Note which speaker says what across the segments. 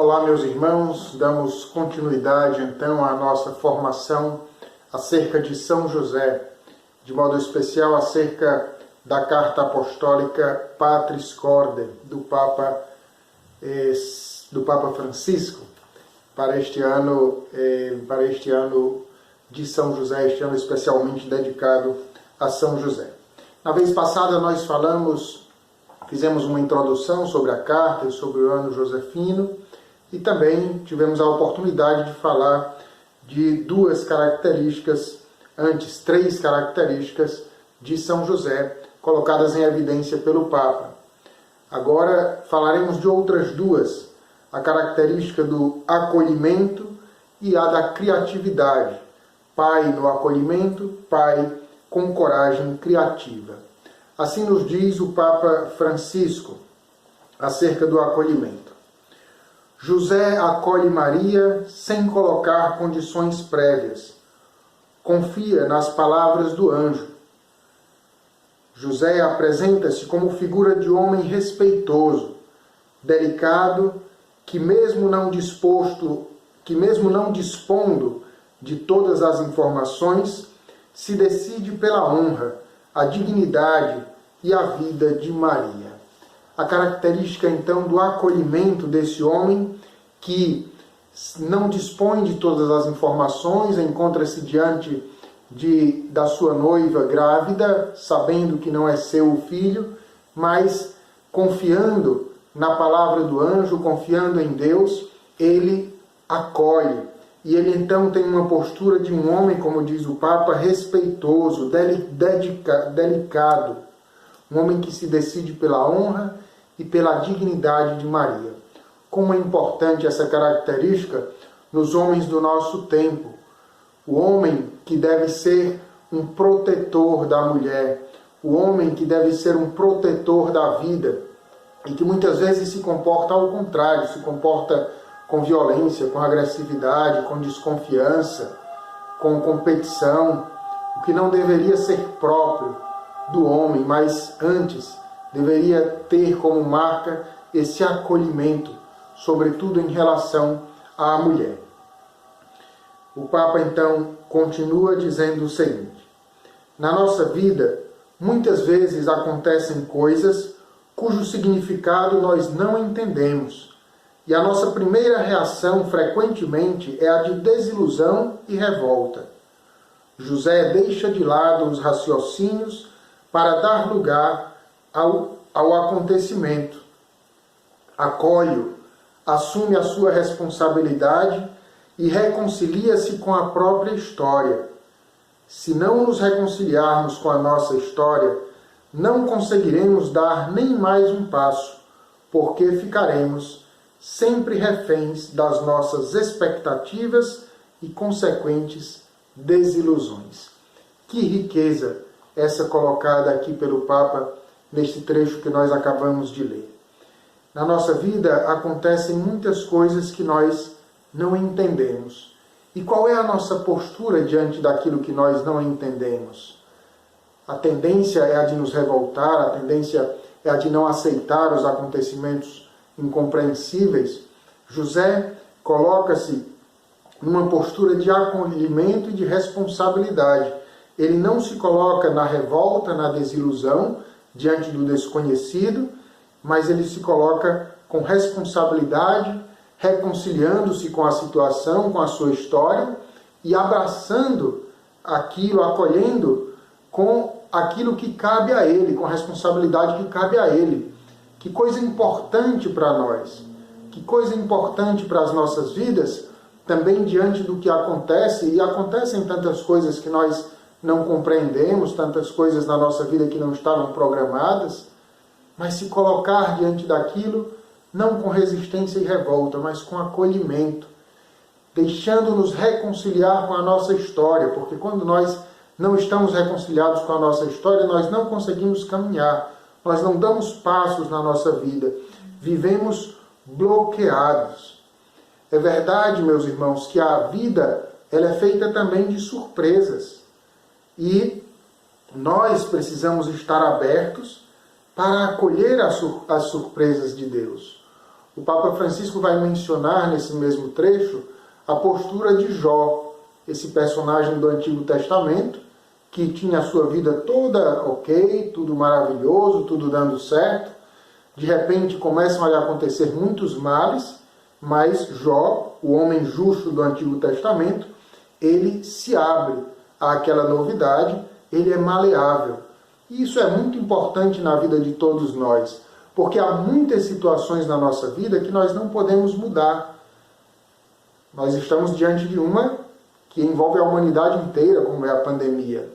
Speaker 1: Olá, meus irmãos, damos continuidade então à nossa formação acerca de São José, de modo especial acerca da carta apostólica Patris Corde do Papa Francisco para este ano de São José, este ano especialmente dedicado a São José. Na vez passada nós fizemos uma introdução sobre a carta e sobre o ano josefino e também tivemos a oportunidade de falar de três características de São José colocadas em evidência pelo Papa. Agora falaremos de outras duas, a característica do acolhimento e a da criatividade. Pai no acolhimento, pai com coragem criativa. Assim nos diz o Papa Francisco acerca do acolhimento. José acolhe Maria sem colocar condições prévias. Confia nas palavras do anjo. José apresenta-se como figura de homem respeitoso, delicado, que mesmo não dispondo de todas as informações, se decide pela honra, a dignidade e a vida de Maria. A característica, então, do acolhimento desse homem que não dispõe de todas as informações, encontra-se diante da sua noiva grávida, sabendo que não é seu o filho, mas confiando na palavra do anjo, confiando em Deus, ele acolhe. E ele então tem uma postura de um homem, como diz o Papa, respeitoso, delicado. Um homem que se decide pela honra e pela dignidade de Maria. Como é importante essa característica nos homens do nosso tempo. O homem que deve ser um protetor da mulher, o homem que deve ser um protetor da vida, e que muitas vezes se comporta ao contrário, se comporta com violência, com agressividade, com desconfiança, com competição, o que não deveria ser próprio do homem, mas antes deveria ter como marca esse acolhimento, sobretudo em relação à mulher. O Papa então continua dizendo o seguinte: na nossa vida, muitas vezes acontecem coisas cujo significado nós não entendemos, e a nossa primeira reação frequentemente é a de desilusão e revolta. José deixa de lado os raciocínios para dar lugar ao acontecimento. Acolhe-o, assume a sua responsabilidade e reconcilia-se com a própria história. Se não nos reconciliarmos com a nossa história, não conseguiremos dar nem mais um passo, porque ficaremos sempre reféns das nossas expectativas e consequentes desilusões. Que riqueza essa colocada aqui pelo Papa neste trecho que nós acabamos de ler. Na nossa vida acontecem muitas coisas que nós não entendemos. E qual é a nossa postura diante daquilo que nós não entendemos? A tendência é a de nos revoltar, a tendência é a de não aceitar os acontecimentos incompreensíveis. José coloca-se numa postura de acolhimento e de responsabilidade. Ele não se coloca na revolta, na desilusão, diante do desconhecido, mas ele se coloca com responsabilidade, reconciliando-se com a situação, com a sua história e abraçando aquilo, acolhendo com aquilo que cabe a ele, com a responsabilidade que cabe a ele. Que coisa importante para nós, que coisa importante para as nossas vidas, também diante do que acontece, e acontecem tantas coisas que nós não compreendemos, tantas coisas na nossa vida que não estavam programadas, mas se colocar diante daquilo, não com resistência e revolta, mas com acolhimento, deixando-nos reconciliar com a nossa história, porque quando nós não estamos reconciliados com a nossa história, nós não conseguimos caminhar, nós não damos passos na nossa vida, vivemos bloqueados. É verdade, meus irmãos, que a vida ela é feita também de surpresas, e nós precisamos estar abertos para acolher as surpresas de Deus. O Papa Francisco vai mencionar nesse mesmo trecho a postura de Jó, esse personagem do Antigo Testamento, que tinha a sua vida toda ok, tudo maravilhoso, tudo dando certo. De repente começam a lhe acontecer muitos males, mas Jó, o homem justo do Antigo Testamento, ele se abre àquela novidade, ele é maleável. E isso é muito importante na vida de todos nós, porque há muitas situações na nossa vida que nós não podemos mudar. Nós estamos diante de uma que envolve a humanidade inteira, como é a pandemia.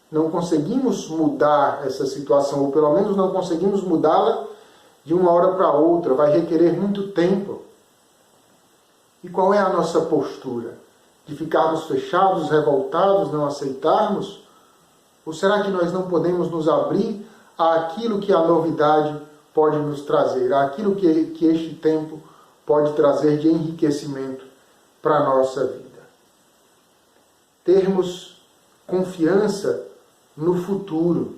Speaker 1: Não conseguimos mudar essa situação, ou pelo menos não conseguimos mudá-la de uma hora para outra, vai requerer muito tempo. E qual é a nossa postura? De ficarmos fechados, revoltados, não aceitarmos? Ou será que nós não podemos nos abrir àquilo que a novidade pode nos trazer, àquilo que este tempo pode trazer de enriquecimento para a nossa vida? Termos confiança no futuro.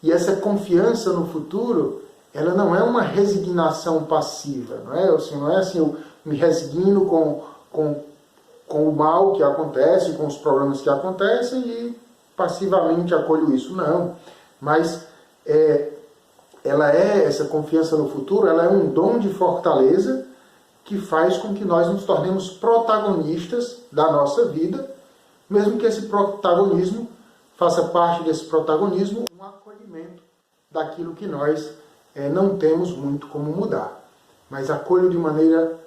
Speaker 1: E essa confiança no futuro, ela não é uma resignação passiva, não é assim, eu me resigno com o mal que acontece, com os problemas que acontecem e passivamente acolho isso. Não, mas essa confiança no futuro, ela é um dom de fortaleza que faz com que nós nos tornemos protagonistas da nossa vida, mesmo que esse protagonismo faça parte desse protagonismo um acolhimento daquilo que nós não temos muito como mudar. Mas acolho de maneira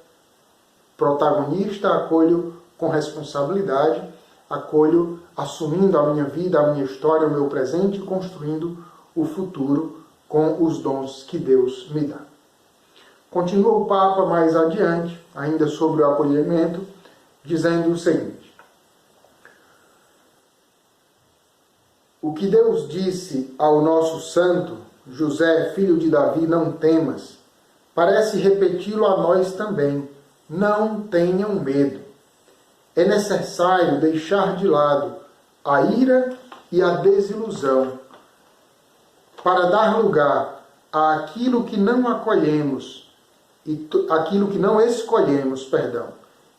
Speaker 1: protagonista, acolho com responsabilidade, acolho assumindo a minha vida, a minha história, o meu presente e construindo o futuro com os dons que Deus me dá. Continua o Papa mais adiante, ainda sobre o acolhimento, dizendo o seguinte: o que Deus disse ao nosso santo, José, filho de Davi, não temas, parece repeti-lo a nós também, não tenham medo. É necessário deixar de lado a ira e a desilusão, para dar lugar àquilo que não acolhemos, aquilo que não escolhemos,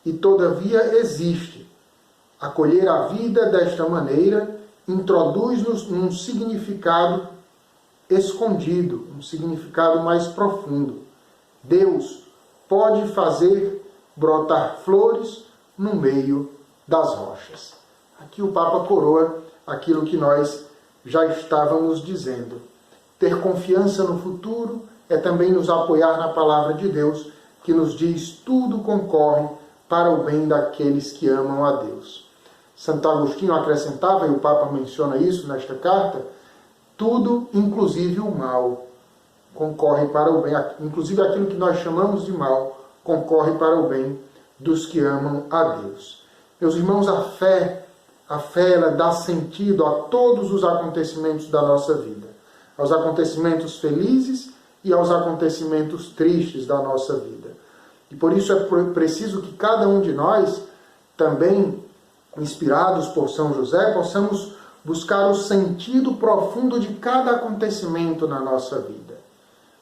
Speaker 1: e todavia existe. Acolher a vida desta maneira introduz-nos num significado escondido, um significado mais profundo. Deus pode fazer brotar flores no meio das rochas. Aqui o Papa coroa aquilo que nós já estávamos dizendo. Ter confiança no futuro é também nos apoiar na palavra de Deus, que nos diz: tudo concorre para o bem daqueles que amam a Deus. Santo Agostinho acrescentava, e o Papa menciona isso nesta carta, tudo, inclusive o mal, concorre para o bem, inclusive aquilo que nós chamamos de mal, concorre para o bem dos que amam a Deus. Meus irmãos, a fé ela dá sentido a todos os acontecimentos da nossa vida, aos acontecimentos felizes e aos acontecimentos tristes da nossa vida. E por isso é preciso que cada um de nós, também inspirados por São José, possamos buscar o sentido profundo de cada acontecimento na nossa vida.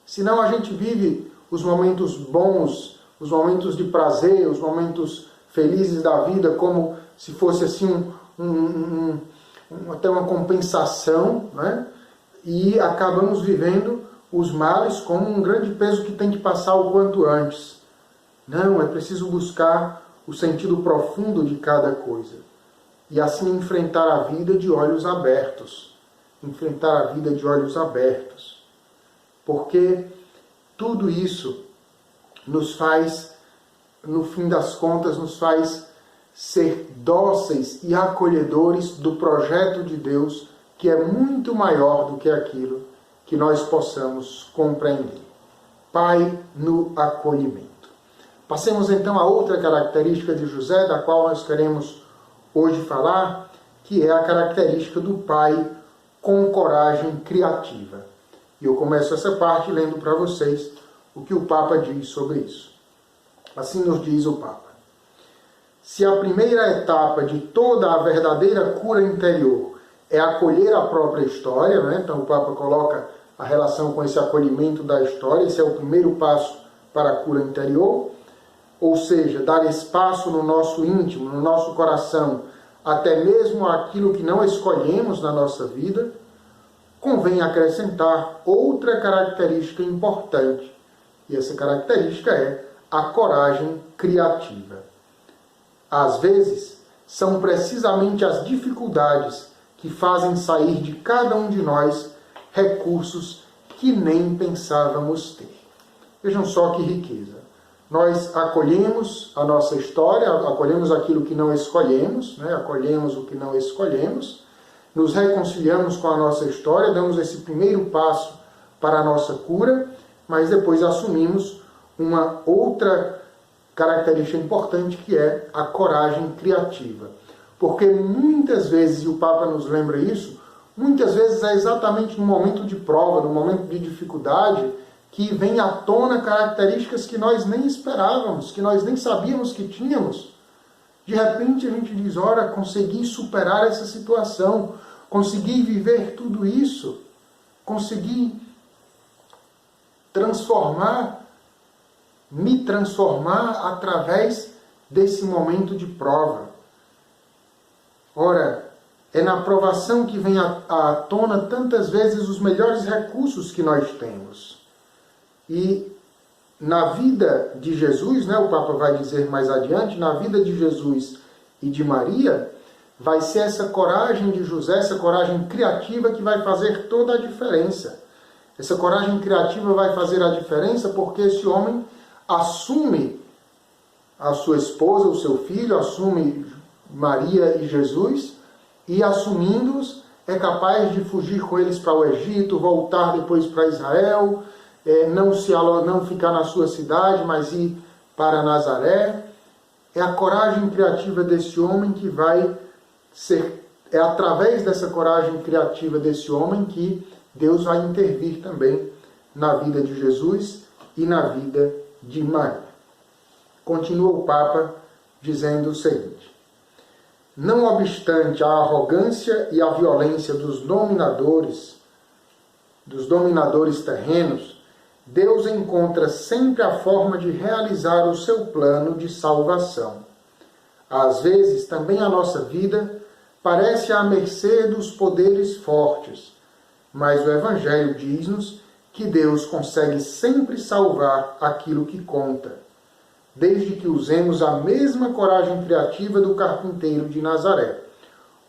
Speaker 1: Senão a gente vive os momentos bons, os momentos de prazer, os momentos felizes da vida, como se fosse assim até uma compensação, né? E acabamos vivendo os males como um grande peso que tem que passar o quanto antes. Não, é preciso buscar o sentido profundo de cada coisa. E assim enfrentar a vida de olhos abertos. Enfrentar a vida de olhos abertos. Porque tudo isso nos faz, no fim das contas, nos faz ser dóceis e acolhedores do projeto de Deus, que é muito maior do que aquilo que nós possamos compreender. Pai no acolhimento. Passemos então a outra característica de José, da qual nós queremos hoje falar, que é a característica do pai com coragem criativa. E eu começo essa parte lendo para vocês o que o Papa diz sobre isso. Assim nos diz o Papa: se a primeira etapa de toda a verdadeira cura interior é acolher a própria história, né? Então o Papa coloca a relação com esse acolhimento da história, esse é o primeiro passo para a cura interior, ou seja, dar espaço no nosso íntimo, no nosso coração, até mesmo aquilo que não escolhemos na nossa vida, convém acrescentar outra característica importante. E essa característica é a coragem criativa. Às vezes, são precisamente as dificuldades que fazem sair de cada um de nós recursos que nem pensávamos ter. Vejam só que riqueza. Nós acolhemos a nossa história, acolhemos aquilo que não escolhemos, acolhemos o que não escolhemos, nos reconciliamos com a nossa história, damos esse primeiro passo para a nossa cura, mas depois assumimos uma outra característica importante, que é a coragem criativa. Porque muitas vezes, e o Papa nos lembra isso, muitas vezes é exatamente no momento de prova, no momento de dificuldade, que vem à tona características que nós nem esperávamos, que nós nem sabíamos que tínhamos. De repente a gente diz, ora, consegui superar essa situação, consegui viver tudo isso, consegui me transformar através desse momento de prova. Ora, é na provação que vem à tona tantas vezes os melhores recursos que nós temos. E na vida de Jesus, o Papa vai dizer mais adiante, na vida de Jesus e de Maria, vai ser essa coragem de José, essa coragem criativa que vai fazer toda a diferença. Essa coragem criativa vai fazer a diferença porque esse homem assume a sua esposa, o seu filho, assume Maria e Jesus, e assumindo-os é capaz de fugir com eles para o Egito, voltar depois para Israel, não ficar na sua cidade, mas ir para Nazaré. É a coragem criativa desse homem que vai ser... É através dessa coragem criativa desse homem que Deus vai intervir também na vida de Jesus e na vida de Maria. Continua o Papa dizendo o seguinte: não obstante a arrogância e a violência dos dominadores terrenos, Deus encontra sempre a forma de realizar o seu plano de salvação. Às vezes, também a nossa vida parece à mercê dos poderes fortes, mas o Evangelho diz-nos que Deus consegue sempre salvar aquilo que conta, desde que usemos a mesma coragem criativa do carpinteiro de Nazaré,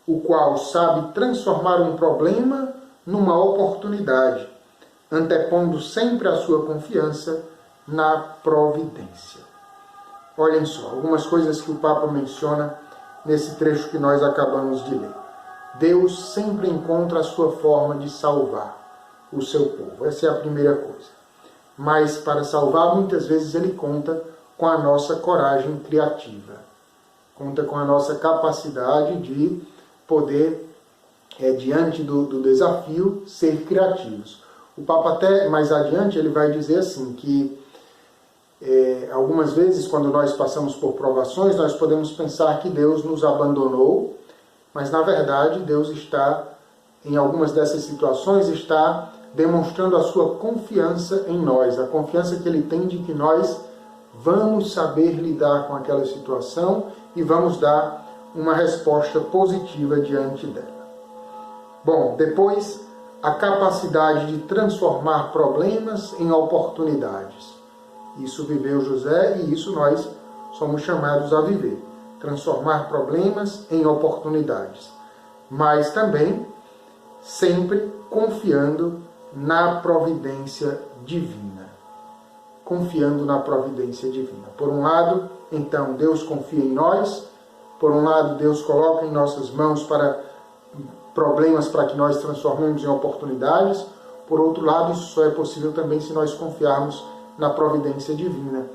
Speaker 1: o qual sabe transformar um problema numa oportunidade, antepondo sempre a sua confiança na providência. Olhem só, algumas coisas que o Papa menciona nesse trecho que nós acabamos de ler. Deus sempre encontra a sua forma de salvar o seu povo. Essa é a primeira coisa. Mas para salvar, muitas vezes ele conta com a nossa coragem criativa. Conta com a nossa capacidade de poder, diante do desafio, ser criativos. O Papa até mais adiante ele vai dizer assim, que algumas vezes quando nós passamos por provações, nós podemos pensar que Deus nos abandonou, mas na verdade Deus está, em algumas dessas situações, está demonstrando a sua confiança em nós, a confiança que ele tem de que nós vamos saber lidar com aquela situação e vamos dar uma resposta positiva diante dela. Bom, depois, a capacidade de transformar problemas em oportunidades. Isso viveu José e isso nós somos chamados a viver. Transformar problemas em oportunidades. Mas também sempre confiando na providência divina. Confiando na providência divina. Por um lado, então, Deus confia em nós. Por um lado, Deus coloca em nossas mãos para problemas para que nós transformemos em oportunidades. Por outro lado, isso só é possível também se nós confiarmos na providência divina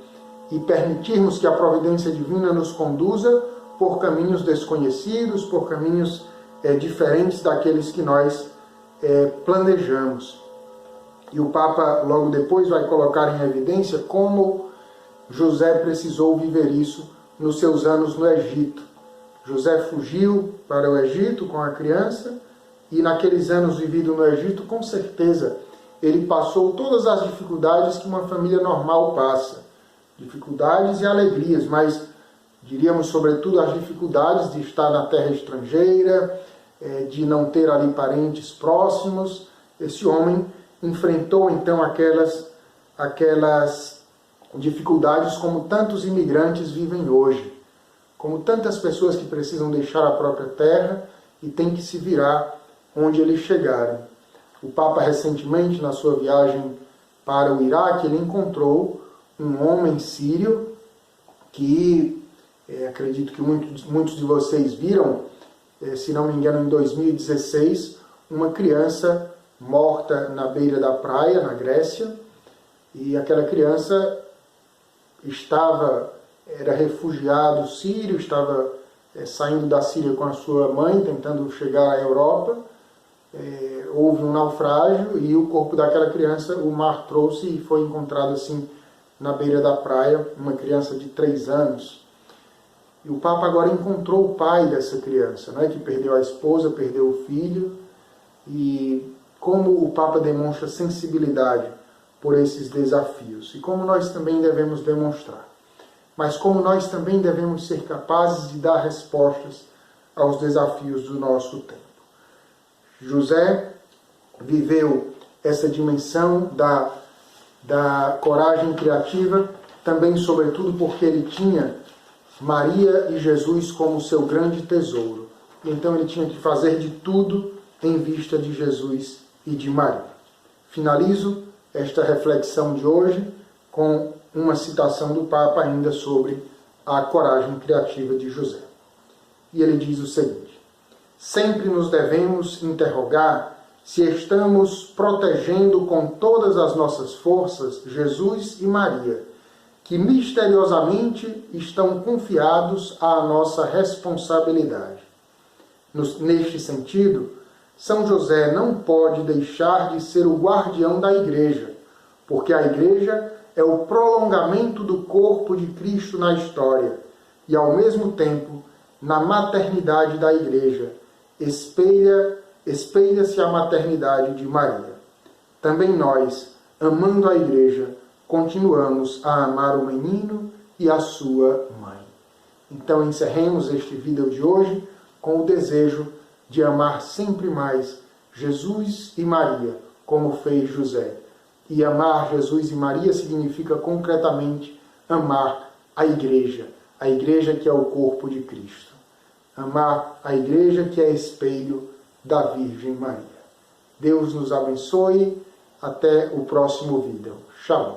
Speaker 1: e permitirmos que a providência divina nos conduza por caminhos desconhecidos, por caminhos diferentes daqueles que nós planejamos. E o Papa logo depois vai colocar em evidência como José precisou viver isso nos seus anos no Egito. José fugiu para o Egito com a criança e naqueles anos vividos no Egito, com certeza, ele passou todas as dificuldades que uma família normal passa. Dificuldades e alegrias, mas diríamos sobretudo as dificuldades de estar na terra estrangeira, de não ter ali parentes próximos. Esse homem enfrentou então aquelas dificuldades como tantos imigrantes vivem hoje, como tantas pessoas que precisam deixar a própria terra e têm que se virar onde eles chegarem. O Papa recentemente, na sua viagem para o Iraque, ele encontrou um homem sírio que, acredito que muitos de vocês viram, se não me engano, em 2016, uma criança morta na beira da praia, na Grécia, e aquela criança era refugiado sírio, estava saindo da Síria com a sua mãe, tentando chegar à Europa. Houve um naufrágio e o corpo daquela criança o mar trouxe e foi encontrado assim na beira da praia, uma criança de 3 anos. E o Papa agora encontrou o pai dessa criança, que perdeu a esposa, perdeu o filho, e como o Papa demonstra sensibilidade por esses desafios, e como nós também devemos demonstrar. Mas como nós também devemos ser capazes de dar respostas aos desafios do nosso tempo. José viveu essa dimensão da coragem criativa, também sobretudo porque ele tinha Maria e Jesus como seu grande tesouro. Então ele tinha que fazer de tudo em vista de Jesus e de Maria. Finalizo esta reflexão de hoje com uma citação do Papa ainda sobre a coragem criativa de José. E ele diz o seguinte: sempre nos devemos interrogar se estamos protegendo com todas as nossas forças Jesus e Maria, que misteriosamente estão confiados à nossa responsabilidade. Neste sentido, São José não pode deixar de ser o guardião da Igreja, porque a Igreja é o prolongamento do corpo de Cristo na história e, ao mesmo tempo, na maternidade da Igreja, espelha-se a maternidade de Maria. Também nós, amando a Igreja, continuamos a amar o menino e a sua mãe. Então encerremos este vídeo de hoje com o desejo de amar sempre mais Jesus e Maria, como fez José. E amar Jesus e Maria significa concretamente amar a Igreja que é o corpo de Cristo. Amar a Igreja que é espelho da Virgem Maria. Deus nos abençoe. Até o próximo vídeo. Shalom.